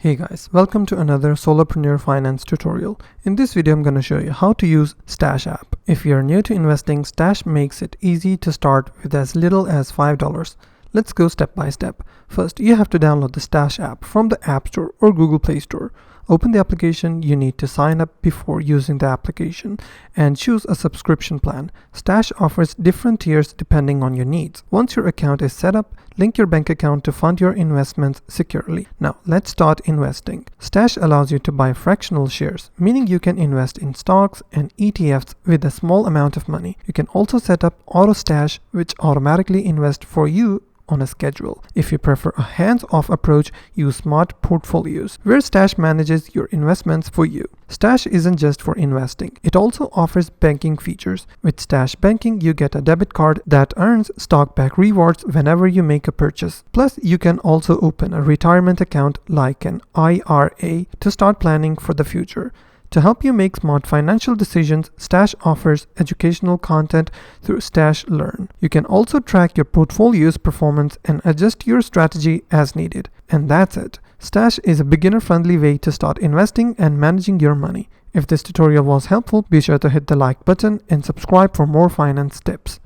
Hey guys, welcome to another Solopreneur Finance tutorial. In this video, I'm going to show you how to use Stash app. If you're new to investing, Stash makes it easy to start with as little as $5. Let's go step by step. First, you have to download the Stash app from the App Store or Google Play Store. Open the application. You need to sign up before using the application and choose a subscription plan. Stash offers different tiers depending on your needs. Once your account is set up, link your bank account to fund your investments securely. Now, let's start investing. Stash allows you to buy fractional shares, meaning you can invest in stocks and ETFs with a small amount of money. You can also set up Auto Stash, which automatically invests for you on a schedule. If you prefer a hands-off approach, use Smart Portfolios, where Stash manages your investments for you. Stash isn't just for investing. It also offers banking features. With Stash Banking, you get a debit card that earns stockback rewards whenever you make a purchase. Plus, you can also open a retirement account like an IRA to start planning for the future. To help you make smart financial decisions, Stash offers educational content through Stash Learn. You can also track your portfolio's performance and adjust your strategy as needed. And that's it. Stash is a beginner-friendly way to start investing and managing your money. If this tutorial was helpful, be sure to hit the like button and subscribe for more finance tips.